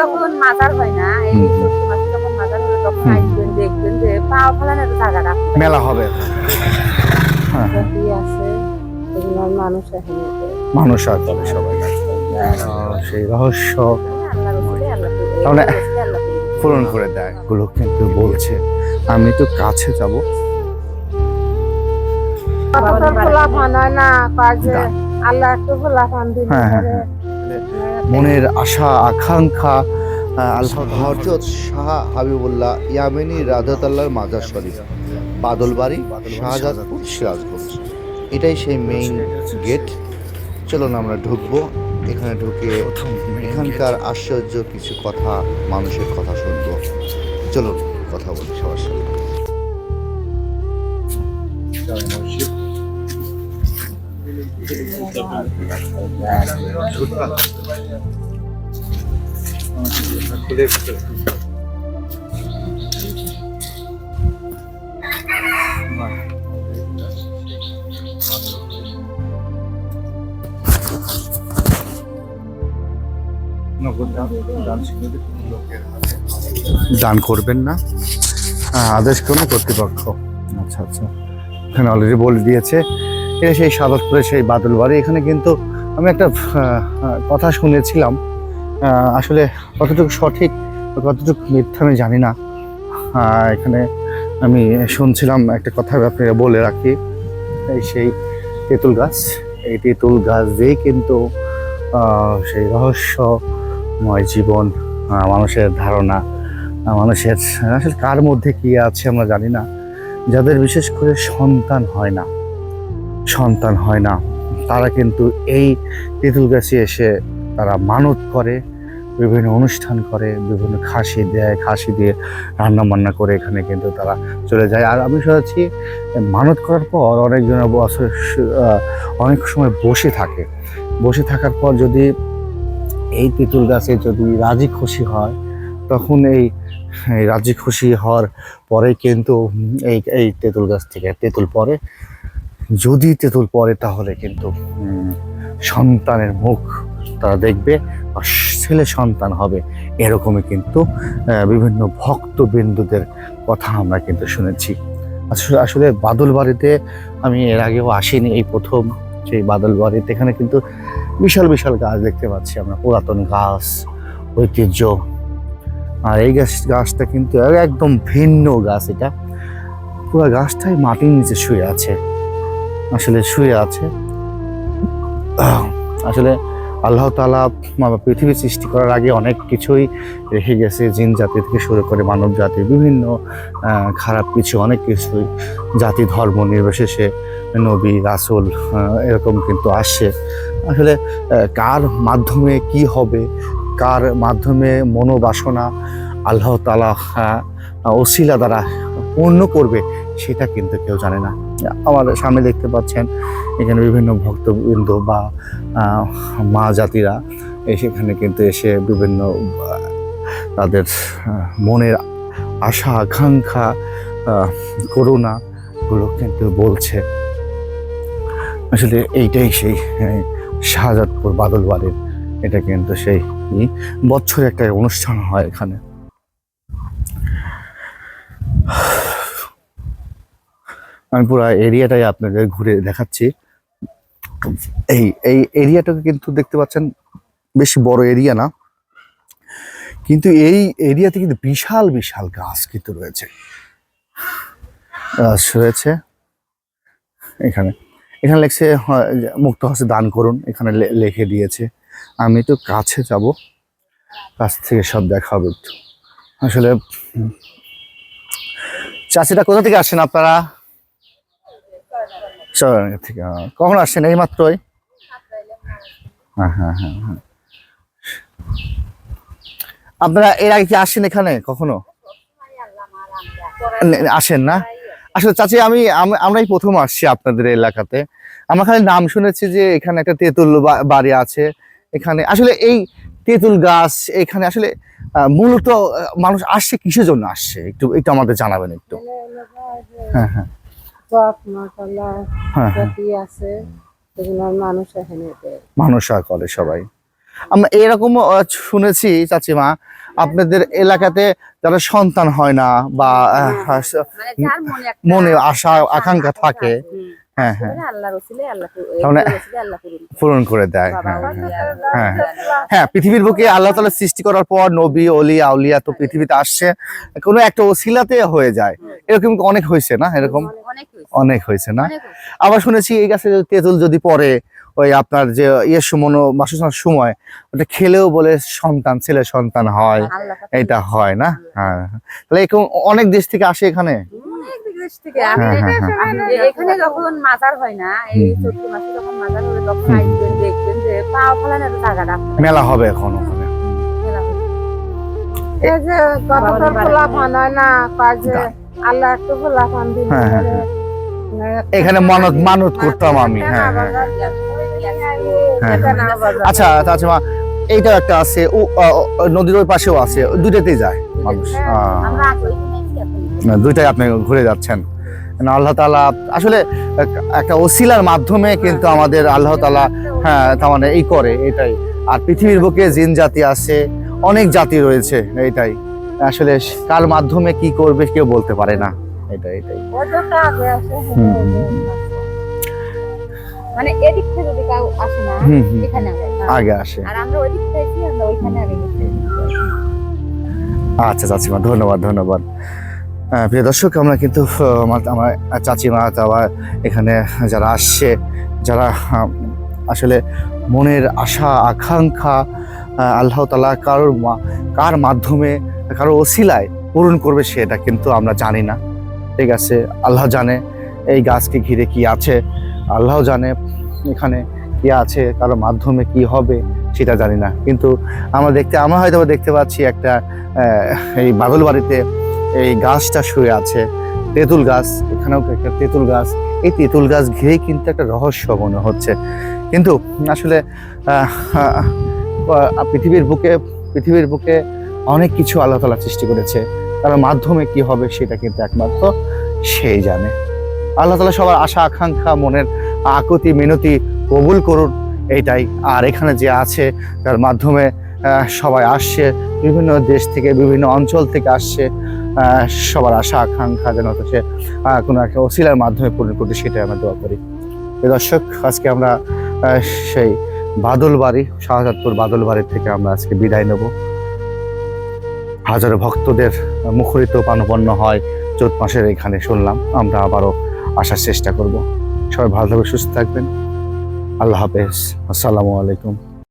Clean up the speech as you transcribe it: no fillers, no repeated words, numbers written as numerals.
যখন মাজার হয় না, এই চৈত্র মাসে যখন মাজার হবে তখন আসবেন, দেখবেন যে পা ফেলানোর জায়গাটা মেলা হবে। হ্যাঁ, আছে, এগুলো মানুষ এখানে মানুষ আর করে সবাই। সেই রহস্য তাহলে পূরণ করে দেয় গুলো কিন্তু বলছে। আমি তো কাছে যাব, মনের আশা আকাঙ্ক্ষা। হযরত শাহ হাবিবুল্লাহ ইয়ামেনী রাদিয়াল্লাহু মাজার শরীফ, বাদলবাড়ি, শাহজাদপুর, সিরাজগঞ্জ। এটাই সেই মেইন গেট। চলুন আমরা ঢুকবো। এখানে ঢুকে এখানকার আশ্চর্য কিছু কথা, মানুষের কথা শুনবো। চলুন কথা বলি সবার সাথে। দান করবেন না, আদেশ কোনো কর্তৃপক্ষ। আচ্ছা আচ্ছা, এখানে অলরেডি বলে দিয়েছে। এটা সেই সাদতপুরে সেই বাদলবাড়ি। এখানে কিন্তু আমি একটা কথা শুনেছিলাম, আসলে কতটুকু সঠিক কতটুকু মিথ্যা আমি জানি না। এখানে আমি শুনছিলাম একটা কথা, আপনাকে বলে রাখি। এই সেই তেঁতুল গাছ, এই তেঁতুল গাছ দিয়েই কিন্তু সেই রহস্যময় জীবন, মানুষের ধারণা, মানুষের আসলে কার মধ্যে কি আছে আমরা জানি না। যাদের বিশেষ করে সন্তান হয় না তারা কিন্তু এই তেঁতুল গাছে এসে তারা মানত করে, বিভিন্ন অনুষ্ঠান করে, বিভিন্ন খাসি দেয়, খাসি দিয়ে রান্না বান্না করে এখানে কিন্তু তারা চলে যায়। আর আমি শুনেছি মানত করার পর অনেকজন অনেক সময় বসে থাকার পর যদি এই তেঁতুল গাছে যদি রাজি খুশি হয়, তখন এই রাজি খুশি হওয়ার পরে কিন্তু এই তেঁতুল গাছ থেকে তেঁতুল পড়ে। যদি তেঁতুল পড়ে তাহলে কিন্তু সন্তানের মুখ তারা দেখবে, আর ছেলে সন্তান হবে। এরকমই কিন্তু বিভিন্ন ভক্তবৃন্দদের কথা আমরা কিন্তু শুনেছি। আসলে বাদলবাড়িতে আমি এর আগেও আসিনি, এই প্রথম সেই বাদলবাড়িতে। এখানে কিন্তু বিশাল বিশাল গাছ দেখতে পাচ্ছি আমরা, পুরাতন গাছ, ঐতিহ্য। আর এই গাছটা কিন্তু একদম ভিন্ন গাছ। এটা পুরো গাছটাই মাটির নিচে শুয়ে আছে। আসলে আল্লাহ তাআলা পৃথিবী সৃষ্টি করার আগে অনেক কিছুই রেখে গেছে, জিন জাতি থেকে শুরু করে মানব জাতি, বিভিন্ন খারাপ কিছু, অনেক কিছুই জাতি ধর্ম নির্বিশেষে নবী রাসূল এরকম কিন্তু আসছে। আসলে কার মাধ্যমে কি হবে, কার মাধ্যমে মনোবাসনা আল্লাহ তাআলা ওসিলা দ্বারা পূর্ণ করবে, সেটা কিন্তু কেউ জানে না। আমার সামনে দেখতে পাচ্ছেন এখানে বিভিন্ন ভক্তবৃন্দ বা মা জাতিরা সেখানে কিন্তু এসে বিভিন্ন তাদের মনের আশা আকাঙ্ক্ষা, করুণা গুলো কিন্তু বলছে। আসলে এইটাই সেই শাহজাদপুর বাদলবাড়ির, এটা কিন্তু সেই বছরে একটা অনুষ্ঠান হয় এখানে। আমি পুরো এরিয়াটাই আপনাদের ঘুরে দেখাচ্ছি। এই এরিয়াটাকে কিন্তু দেখতে পাচ্ছেন, বেশি বড় এরিয়া না, কিন্তু এই এরিয়াতে কিন্তু বিশাল বিশাল গাছ কিন্তু রয়েছে। এখানে লেখছে মুক্ত হস্তে দান করুন, এখানে লিখে দিয়েছে। আমি তো কাছে যাব, কাছ থেকে সব দেখা হবে একটু। আসলে চাচিটা কোথা থেকে আসছেন আপনারা? থেকে। কখন আসছেন? এই মাত্রই? হ্যাঁ হ্যাঁ হ্যাঁ হ্যাঁ। আপনারা এর আগে কি আসেন এখানে কখনো? আসেন না? আসলে চাচি আমরাই প্রথম আসছি আপনাদের এলাকাতে। আমরা খালি নাম শুনেছি যে এখানে একটা তেঁতুল বাড়ি আছে। এখানে আসলে এই তেঁতুল গাছ, এখানে আসলে মূলত মানুষ আসছে কিসের জন্য আসছে, একটু একটু আমাদের জানাবেন একটু। হ্যাঁ হ্যাঁ মানুষ আর করে সবাই। আমরা এরকম শুনেছি চাচিমা, আপনাদের এলাকাতে যারা সন্তান হয় না বা মানে যার মনে আশা আকাঙ্ক্ষা থাকে, হ্যাঁ হ্যাঁ, আল্লাহর ওসিলায় আল্লাহ মানে আল্লাহ পূরণ করে দেয়। বাবা হ্যাঁ হ্যাঁ, পৃথিবীর বুকে আল্লাহ তাআলা সৃষ্টি করার পর নবী ওলি আউলিয়া তো পৃথিবীতে আসছে, কোনো একটা ওসিলাতে হয়ে যায়। এরকম অনেক হয়েছে না, এরকম অনেক হয়েছে, অনেক হয়েছে না। অনেক হয়েছে। আবার শুনেছি এই গাছে তেঁতুল যদি পড়ে, ওই আপনার যে মাসের সময় ওটা খেলেও বলে সন্তান, ছেলে সন্তান হয়, আল্লাহ পাক এটা হয় না। হ্যাঁ, তাহলে এরকম অনেক দেশ থেকে আসে এখানে। অনেক দেশ থেকে হ্যাঁ, হ্যাঁ, এখানে যখন মাজার হয় না, এই চৈত্র মাসে যখন মাজার হবে তখন আসবেন, দেখবেন যে পাও ফেলানোর জায়গাটা মেলা হবে এখন ওখানে। মেলা হবে। এই যে গতকাল ফোলাফান হয় না, কাজে আল্লাহ একটু ফোলাফান দিল। হ্যাঁ, হ্যাঁ, এখানে মানত করতাম আমি। হ্যাঁ হ্যাঁ হ্যাঁ। আচ্ছা চাচিমা, এইটা একটা আছে, নদীর ওই পাশেও আছে, দুইটাতেই যায় মানুষ। আমরা আগে ওইখানে এসে এখন দুইটাই আপনি ঘুরে যাচ্ছেন। না, আল্লাহ তাআলা আসলে একটা ওসিলার মাধ্যমে কিন্তু আমাদের আল্লাহ তাআলা, হ্যাঁ, তার মানে এই করে এটাই। আর পৃথিবীর বুকে জিন জাতি আছে, অনেক জাতি রয়েছে, এটাই আসলে কার মাধ্যমে কি করবে কেউ বলতে পারে না। এটাই ওটা আগে আসে। মানে এদিক থেকে যদি কেউ আসে না, এখানে আগে আসে। আর আমরা ওই দিক থেকে আমরা ওইখানে আগে গেছি। আচ্ছা চাচিমা, ধন্যবাদ ধন্যবাদ। প্রিয় দর্শক, আমরা কিন্তু আমার চাচিমা আবার এখানে যারা আসছে, যারা আসলে মনের আশা আকাঙ্ক্ষা আল্লাহ তাআলা কার মাধ্যমে, কারো ওসিলায় পূরণ করবে সেটা কিন্তু আমরা জানি না। ঠিক আছে, আল্লাহ জানে এই গাছকে ঘিরে কি আছে, আল্লাহ জানে এখানে কি আছে, কারো মাধ্যমে কি হবে সেটা জানি না। কিন্তু আমরা হয়তো দেখতে পাচ্ছি একটা এই বাদল বাড়িতে এই গাছটা শুয়ে আছে, তেঁতুল গাছ, এখানেও একটা তেঁতুল গাছ। এই তেঁতুল গাছ ঘিরেই কিন্তু একটা রহস্য মনে হচ্ছে। কিন্তু আসলে পৃথিবীর বুকে অনেক কিছু আল্লাহ তাআলা সৃষ্টি করেছে, তার মাধ্যমে কি হবে সেটা কিন্তু একমাত্র সেই জানে। আল্লাহ তাআলা সবার আশা আকাঙ্ক্ষা, মনের আকুতি মিনতি কবুল করুন, এইটাই। আর এখানে যে আছে তার মাধ্যমে সবাই আসছে, বিভিন্ন দেশ থেকে, বিভিন্ন অঞ্চল থেকে আসছে, সবার আশা আকাঙ্ক্ষা যেন সে কোনো একটা ওসিলার মাধ্যমে পূরণ করতে, সেটাই আমরা দোয়া করি। দর্শক, আজকে আমরা সেই বাদলবাড়ি, শাহজাদপুর বাদলবাড়ি থেকে আমরা আজকে বিদায় নেব। হাজারো ভক্তদের মুখরিত পানপন্ন হয় চৈত মাসের এখানে, শুনলাম। আমরা আবারও আসার চেষ্টা করব। সবাই ভালো থাকবে, সুস্থ থাকবেন। আল্লাহ হাফেজ, আসসালামু আলাইকুম।